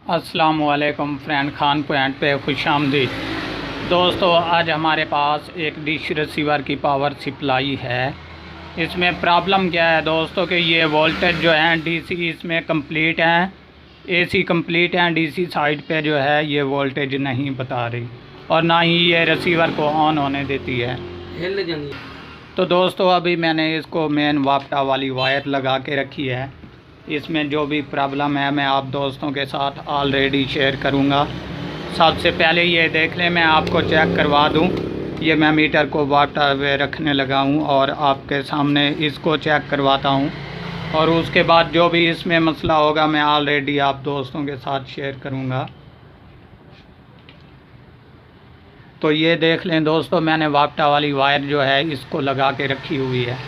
अस्सलामुअलैकुम friend, Khan point पे खुशामदीद। दोस्तों, आज हमारे पास एक डिश रिसीवर की पावर सप्लाई है। इसमें प्रॉब्लम क्या है दोस्तों कि ये वोल्टेज जो है डीसी इसमें कंप्लीट है, एसी कंप्लीट है, डीसी साइड पे जो है ये वोल्टेज नहीं बता रही और ना ही ये रिसीवर को ऑन होने देती है। तो दोस्तों, अभी मैंने इसको मेन वापटा वाली वायर लगा के रखी है। इसमें जो भी प्रॉब्लम है मैं आप दोस्तों के साथ ऑलरेडी शेयर करूंगा। सबसे पहले ये देख लें, मैं आपको चेक करवा दूं। ये मैं मीटर को वापटा हुए रखने लगा हूं और आपके सामने इसको चेक करवाता हूं, और उसके बाद जो भी इसमें मसला होगा मैं ऑलरेडी आप दोस्तों के साथ शेयर करूंगा। तो ये देख लें दोस्तों, मैंने वापटा वाली वायर जो है इसको लगा के रखी हुई है।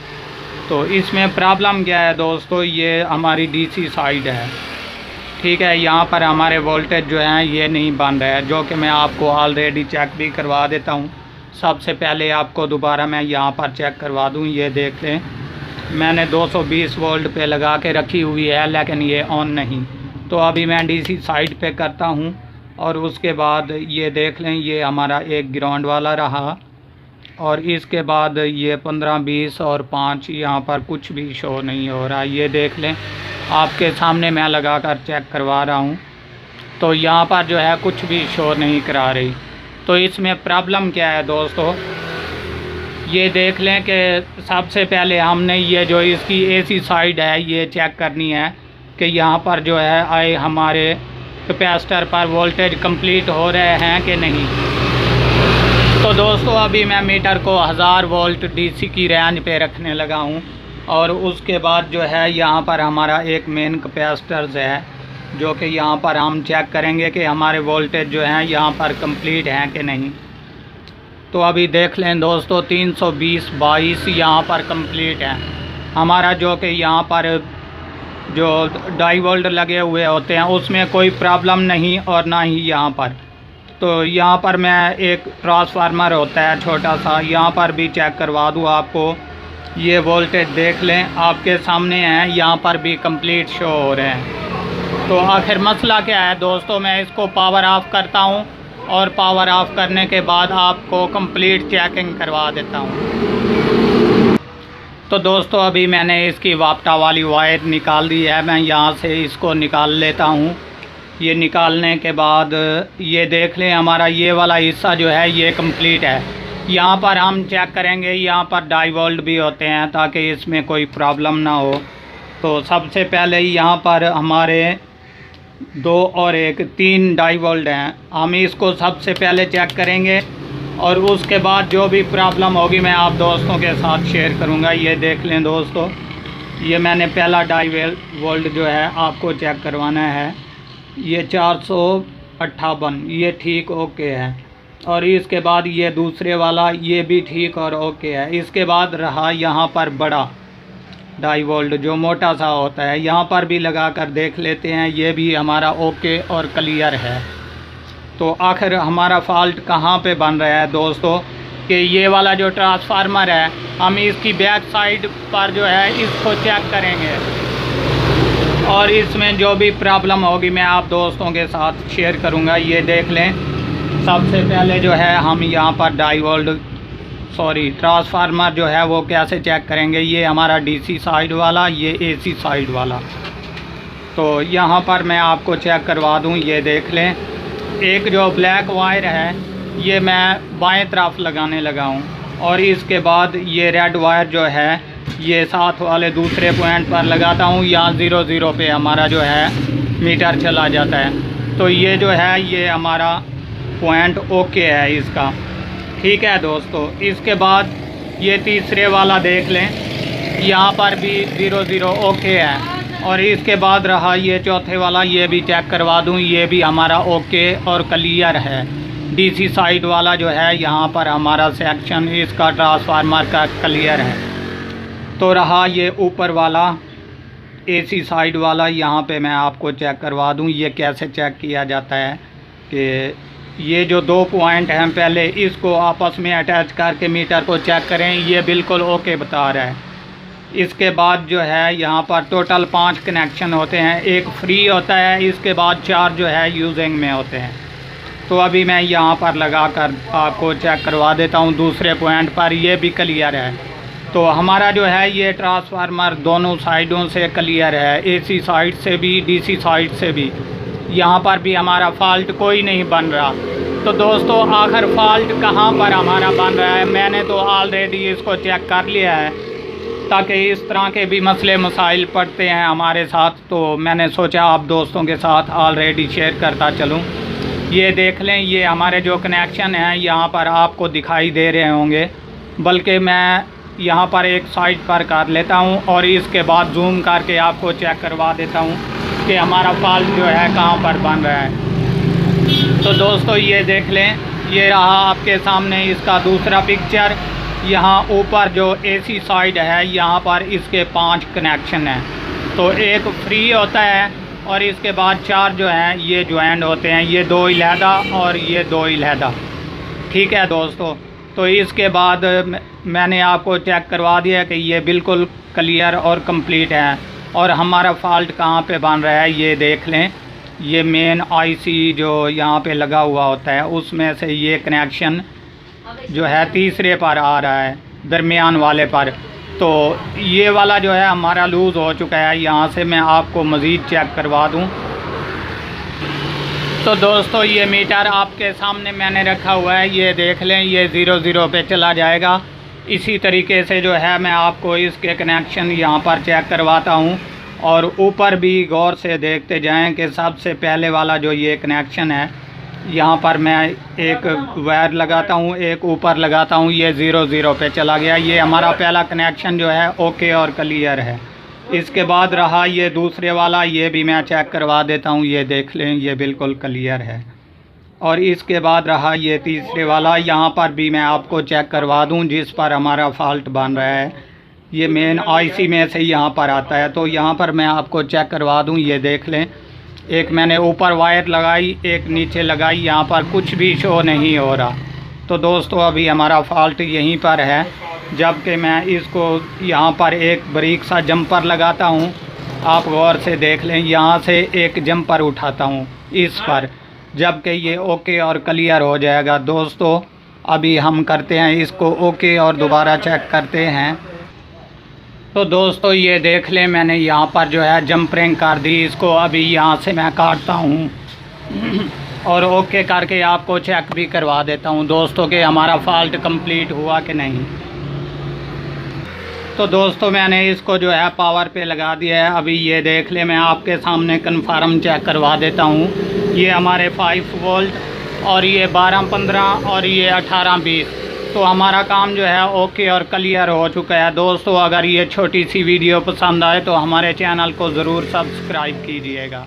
तो इसमें प्रॉब्लम क्या है दोस्तों, ये हमारी डीसी साइड है, ठीक है। यहाँ पर हमारे वोल्टेज जो है ये नहीं बन रहा है, जो कि मैं आपको ऑलरेडी चेक भी करवा देता हूँ। सबसे पहले आपको दोबारा मैं यहाँ पर चेक करवा दूँ। ये देख लें, मैंने 220 वोल्ट पे लगा के रखी हुई है, लेकिन ये ऑन नहीं। तो अभी मैं डीसी साइड पे करता हूँ और उसके बाद ये देख लें, ये हमारा एक ग्राउंड वाला रहा और इसके बाद ये 15, 20 और 5 यहाँ पर कुछ भी शो नहीं हो रहा। ये देख लें, आपके सामने मैं लगा कर चेक करवा रहा हूँ। तो यहाँ पर जो है कुछ भी शो नहीं करा रही। तो इसमें प्रॉब्लम क्या है दोस्तों, ये देख लें कि सबसे पहले हमने ये जो इसकी एसी साइड है ये चेक करनी है कि यहाँ पर जो है आए हमारे कैपेसिटर पर वोल्टेज कंप्लीट हो रहे हैं कि नहीं। तो दोस्तों, अभी मैं मीटर को 1000 वोल्ट डीसी की रेंज पे रखने लगा हूँ और उसके बाद जो है यहाँ पर हमारा एक मेन कैपेसिटर्स है, जो कि यहाँ पर हम चेक करेंगे कि हमारे वोल्टेज जो हैं यहाँ पर कंप्लीट हैं कि नहीं। तो अभी देख लें दोस्तों, 320/22 यहाँ पर कंप्लीट है हमारा, जो कि यहाँ पर जो डाई वोल्ट लगे हुए होते हैं उसमें कोई प्रॉब्लम नहीं और ना ही यहाँ पर। तो यहाँ पर मैं एक ट्रांसफार्मर होता है छोटा सा, यहाँ पर भी चेक करवा दूँ आपको। ये वोल्टेज देख लें, आपके सामने हैं, यहाँ पर भी कंप्लीट शो हो रहे हैं। तो आखिर मसला क्या है दोस्तों, मैं इसको पावर ऑफ़ करता हूँ और पावर ऑफ़ करने के बाद आपको कंप्लीट चेकिंग करवा देता हूँ। तो दोस्तों, अभी मैंने इसकी वापटा वाली वायर निकाल दी है, मैं यहाँ से इसको निकाल लेता हूँ। ये निकालने के बाद ये देख लें, हमारा ये वाला हिस्सा जो है ये कंप्लीट है। यहाँ पर हम चेक करेंगे, यहाँ पर डाई वोल्ट भी होते हैं ताकि इसमें कोई प्रॉब्लम ना हो। तो सबसे पहले यहाँ पर हमारे 2 और 1 3 डाई वोल्ट हैं, हम इसको सबसे पहले चेक करेंगे और उसके बाद जो भी प्रॉब्लम होगी मैं आप दोस्तों के साथ शेयर करूँगा। ये देख लें दोस्तों, ये मैंने पहला डाई वोल्ट जो है आपको चेक करवाना है। ये 458, ये ठीक ओके है। और इसके बाद ये दूसरे वाला, ये भी ठीक और ओके है। इसके बाद रहा यहाँ पर बड़ा डाई वोल्ट जो मोटा सा होता है, यहाँ पर भी लगा कर देख लेते हैं, ये भी हमारा ओके और क्लियर है। तो आखिर हमारा फॉल्ट कहाँ पे बन रहा है दोस्तों, कि ये वाला जो ट्रांसफार्मर है, हम इसकी बैक साइड पर जो है इसको चेक करेंगे और इसमें जो भी प्रॉब्लम होगी मैं आप दोस्तों के साथ शेयर करूंगा। ये देख लें, सबसे पहले जो है हम यहाँ पर ट्रांसफार्मर जो है वो कैसे चेक करेंगे। ये हमारा डीसी साइड वाला, ये एसी साइड वाला। तो यहाँ पर मैं आपको चेक करवा दूँ। ये देख लें, एक जो ब्लैक वायर है ये मैं बाएं तरफ लगाने लगा हूँ और इसके बाद ये रेड वायर जो है ये साथ वाले दूसरे पॉइंट पर लगाता हूँ। यहाँ 0 पे हमारा जो है मीटर चला जाता है। तो ये जो है ये हमारा पॉइंट ओके है इसका, ठीक है दोस्तों। इसके बाद ये तीसरे वाला देख लें, यहाँ पर भी 0 ओके है। और इसके बाद रहा ये चौथे वाला, ये भी चेक करवा दूँ, ये भी हमारा ओके और क्लियर है। डीसी साइड वाला जो है यहाँ पर हमारा सेक्शन इसका ट्रांसफार्मर का क्लियर है। तो रहा ये ऊपर वाला एसी साइड वाला, यहाँ पे मैं आपको चेक करवा दूँ। ये कैसे चेक किया जाता है कि ये जो 2 पॉइंट हैं, पहले इसको आपस में अटैच करके मीटर को चेक करें, ये बिल्कुल ओके बता रहा है। इसके बाद जो है यहाँ पर टोटल 5 कनेक्शन होते हैं, एक फ्री होता है, इसके बाद 4 जो है यूजिंग में होते हैं। तो अभी मैं यहाँ पर लगा कर आपको चेक करवा देता हूँ। दूसरे पॉइंट पर ये भी क्लियर है। तो हमारा जो है ये ट्रांसफार्मर दोनों साइडों से क्लियर है, एसी साइड से भी डीसी साइड से भी। यहाँ पर भी हमारा फॉल्ट कोई नहीं बन रहा। तो दोस्तों आखिर फॉल्ट कहाँ पर हमारा बन रहा है, मैंने तो ऑलरेडी इसको चेक कर लिया है, ताकि इस तरह के भी मसले मसाइल पड़ते हैं हमारे साथ, तो मैंने सोचा आप दोस्तों के साथ ऑलरेडी शेयर करता चलूँ। ये देख लें, ये हमारे जो कनेक्शन हैं यहाँ पर आपको दिखाई दे रहे होंगे, बल्कि मैं यहाँ पर एक साइड पर कर लेता हूँ और इसके बाद जूम करके आपको चेक करवा देता हूँ कि हमारा फॉल्ट जो है कहाँ पर बन रहा है। तो दोस्तों ये देख लें, ये रहा आपके सामने इसका दूसरा पिक्चर। यहाँ ऊपर जो एसी साइड है यहाँ पर इसके 5 कनेक्शन हैं। तो एक फ्री होता है और इसके बाद 4 जो हैं ये ज्वाइंट होते हैं, ये 2 अलहदा और ये 2 अलहदा। ठीक है दोस्तों, तो इसके बाद मैंने आपको चेक करवा दिया कि ये बिल्कुल क्लियर और कंप्लीट है। और हमारा फॉल्ट कहाँ पे बन रहा है ये देख लें, ये मेन आईसी जो यहाँ पे लगा हुआ होता है उसमें से ये कनेक्शन जो है तीसरे पर आ रहा है, दरमियान वाले पर। तो ये वाला जो है हमारा लूज़ हो चुका है। यहाँ से मैं आपको मज़ीद चेक करवा दूँ। तो दोस्तों ये मीटर आपके सामने मैंने रखा हुआ है, ये देख लें, ये 00 पे चला जाएगा। इसी तरीके से जो है मैं आपको इसके कनेक्शन यहाँ पर चेक करवाता हूँ और ऊपर भी गौर से देखते जाएं कि सबसे पहले वाला जो ये कनेक्शन है यहाँ पर मैं एक वायर लगाता हूँ, एक ऊपर लगाता हूँ, ये 00 पे चला गया। ये हमारा पहला कनेक्शन जो है ओके और क्लियर है। इसके बाद रहा ये दूसरे वाला, ये भी मैं चेक करवा देता हूँ, ये देख लें, ये बिल्कुल क्लियर है। और इसके बाद रहा ये तीसरे वाला, यहाँ पर भी मैं आपको चेक करवा दूँ जिस पर हमारा फॉल्ट बन रहा है। ये मेन आईसी में से यहाँ पर आता है, तो यहाँ पर मैं आपको चेक करवा दूँ। ये देख लें, एक मैंने ऊपर वायर लगाई, एक नीचे लगाई, यहाँ पर कुछ भी शो नहीं हो रहा। तो दोस्तों अभी हमारा फॉल्ट यहीं पर है, जबकि मैं इसको यहाँ पर एक बारीक सा जंपर लगाता हूँ। आप गौर से देख लें, यहाँ से एक जंपर उठाता हूँ इस पर, जबकि ये ओके और क्लियर हो जाएगा। दोस्तों अभी हम करते हैं इसको ओके और दोबारा चेक करते हैं। तो दोस्तों ये देख लें, मैंने यहाँ पर जो है जंपरिंग कर दी इसको। अभी यहाँ से मैं काटता हूँ और ओके करके आपको चेक भी करवा देता हूँ दोस्तों कि हमारा फॉल्ट कंप्लीट हुआ कि नहीं। तो दोस्तों मैंने इसको जो है पावर पे लगा दिया है। अभी ये देख लें, मैं आपके सामने कन्फर्म चेक करवा देता हूँ। ये हमारे 5 वोल्ट और ये 12-15 और ये 18-20। तो हमारा काम जो है ओके और क्लियर हो चुका है। दोस्तों अगर ये छोटी सी वीडियो पसंद आए तो हमारे चैनल को ज़रूर सब्सक्राइब कीजिएगा।